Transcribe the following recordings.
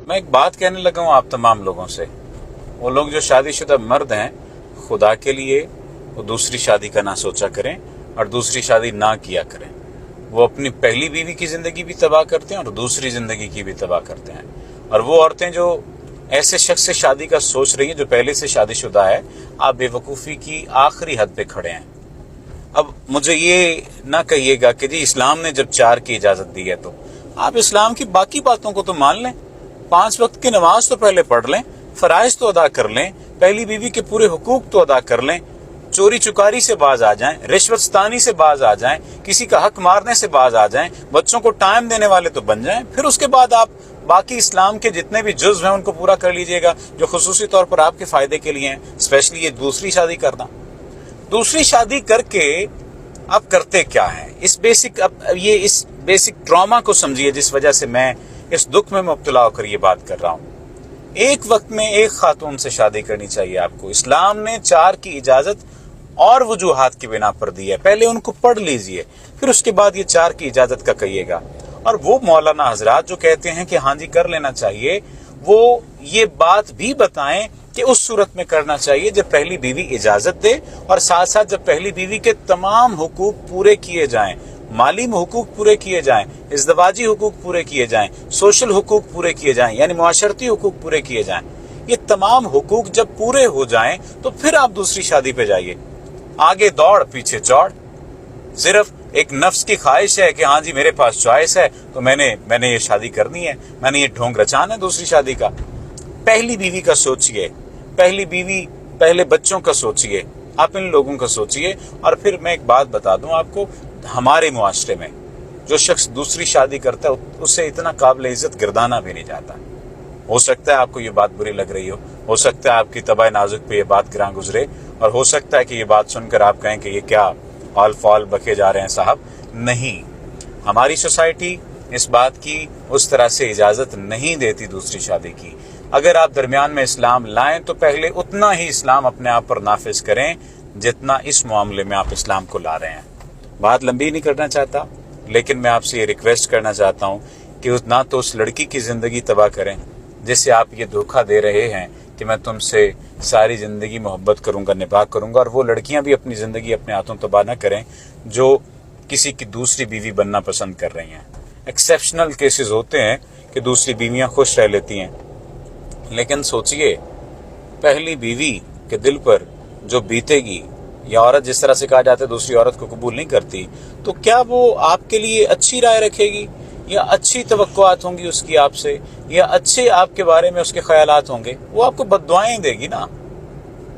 मैं एक बात कहने लगा हूँ आप तमाम लोगों से, वो लोग जो शादीशुदा मर्द हैं, खुदा के लिए वो दूसरी शादी का ना सोचा करें और दूसरी शादी ना किया करें। वो अपनी पहली बीवी की जिंदगी भी तबाह करते हैं और दूसरी जिंदगी की भी तबाह करते हैं। और वो औरतें जो ऐसे शख्स से शादी का सोच रही हैं जो पहले से शादीशुदा है, आप बेवकूफ़ी की आखिरी हद पे खड़े हैं। अब मुझे ये ना कहिएगा कि जी इस्लाम ने जब 4 की इजाज़त दी है तो आप इस्लाम की बाकी बातों को तो मान लें। 5 वक्त की नमाज तो पहले पढ़ लें, फराइज तो अदा कर लें, पहली बीवी के पूरे हुकूक तो अदा कर लें, चोरी चुकारी से बाज आ जाएं, रिश्वतस्तानी से बाज आ जाएं, किसी का हक मारने से बाज आ जाएं, बच्चों को टाइम देने वाले तो बन जाएं। फिर उसके बाद आप बाकी इस्लाम के जितने भी जुज़्व हैं उनको पूरा कर लीजिएगा जो खुसूसी तौर पर आपके फायदे के लिए हैं, स्पेशली ये दूसरी शादी करना। दूसरी शादी करके आप करते क्या है? इस बेसिक ट्रॉमा को समझिए जिस वजह से मैं इस दुख में मुब्तला होकर ये बात कर रहा हूँ। एक वक्त में एक खातून से शादी करनी चाहिए आपको। इस्लाम ने 4 की इजाजत और वजूहात की बिना पर दी है, पहले उनको पढ़ लीजिए, फिर उसके बाद ये 4 की इजाजत का कहिएगा। और वो मौलाना हजरात जो कहते हैं कि हाँ जी कर लेना चाहिए, वो ये बात भी बताएं कि उस सूरत में करना चाहिए जब पहली बीवी इजाजत दे और साथ साथ जब पहली बीवी के तमाम हुकूक पूरे किए जाएं, माली हुकूक पूरे किए जाएं, इज़्दवाजी हुकूक पूरे किए जाएं, सोशल हुकूक पूरे किए जाएं, यानी मुआशरती हुकूक पूरे किए जाएं। ये तमाम हुकूक जब पूरे हो जाएं तो फिर आप दूसरी शादी पे जाइए। आगे दौड़ पीछे चौड़, सिर्फ एक नफ्स की ख्वाहिश है कि हाँ जी मेरे पास चॉइस है तो मैंने ये शादी करनी है, मैंने ये ढोंग रचाना है दूसरी शादी का। पहली बीवी का सोचिए, पहली बीवी पहले बच्चों का सोचिए, आप इन लोगों का सोचिए। और फिर मैं एक बात बता दूं आपको, हमारे मुआशरे में जो शख्स दूसरी शादी करता है उससे इतना काबिल इज्जत गिरदाना भी नहीं जाता। हो सकता है आपको ये बात बुरी लग रही हो सकता है आपकी तबाह नाजुक पे ये बात गिरां गुजरे, और हो सकता है कि ये बात सुनकर आप कहें कि ये क्या ऑल फॉल बके जा रहे हैं साहब। नहीं, हमारी सोसाइटी इस बात की उस तरह से इजाजत नहीं देती दूसरी शादी की। अगर आप दरमियान में इस्लाम लाएं तो पहले उतना ही इस्लाम अपने आप पर नाफिज करें जितना इस मामले में आप इस्लाम को ला रहे हैं। बात लंबी नहीं करना चाहता, लेकिन मैं आपसे ये रिक्वेस्ट करना चाहता हूँ कि ना तो उस लड़की की जिंदगी तबाह करें जिससे आप ये धोखा दे रहे हैं कि मैं तुमसे सारी जिंदगी मोहब्बत करूंगा, निभाह करूंगा, और वो लड़कियां भी अपनी जिंदगी अपने हाथों तबाह न करें जो किसी की दूसरी बीवी बनना पसंद कर रही हैं। एक्सेप्शनल केसेस होते हैं कि दूसरी बीवियां खुश रह लेती हैं, लेकिन सोचिए पहली बीवी के दिल पर जो बीतेगी, या औरत जिस तरह से कहा जाता है दूसरी औरत को कबूल नहीं करती, तो क्या वो आपके लिए अच्छी राय रखेगी या अच्छी तवक्कुआत होंगी उसकी आपसे, या अच्छे आपके बारे में उसके ख्यालात होंगे? वो आपको बद्दुआएं देगी ना।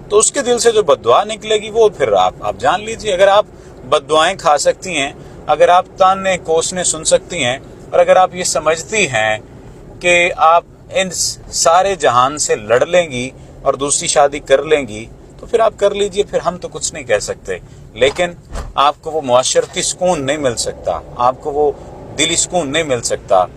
तो उसके दिल से जो बद्दुआ निकलेगी वो फिर आप जान लीजिए। अगर आप बद्दुआएं खा सकती हैं, अगर आप ताने कोसने सुन सकती हैं, और अगर आप ये समझती हैं कि आप इन सारे जहान से लड़ लेंगी और दूसरी शादी कर लेंगी, तो फिर आप कर लीजिए, फिर हम तो कुछ नहीं कह सकते। लेकिन आपको वो मुआशरती सुकून नहीं मिल सकता, आपको वो दिली सुकून नहीं मिल सकता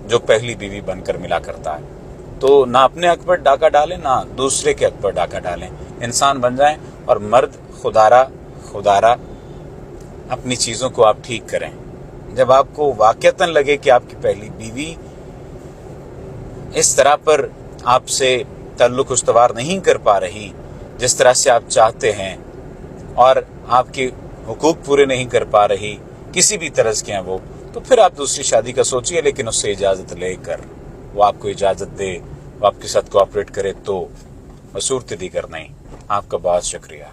जो पहली बीवी बनकर मिला करता है। तो ना अपने हक पर डाका डालें, ना दूसरे के हक पर डाका डालें। इंसान बन जाएं और मर्द खुदारा अपनी चीज़ों को आप ठीक करें। जब आपको वाकईतन लगे कि आपकी पहली बीवी इस तरह पर आपसे ताल्लुक उस्तवार नहीं कर पा रही जिस तरह से आप चाहते हैं, और आपके हुकूक पूरे नहीं कर पा रही, किसी भी तरह के हैं वो, तो फिर आप दूसरी शादी का सोचिए, लेकिन उससे इजाज़त लेकर, वो आपको इजाज़त दे, वो आपके साथ कोऑपरेट करे तो, सूरत दीगर नहीं। आपका बहुत शुक्रिया।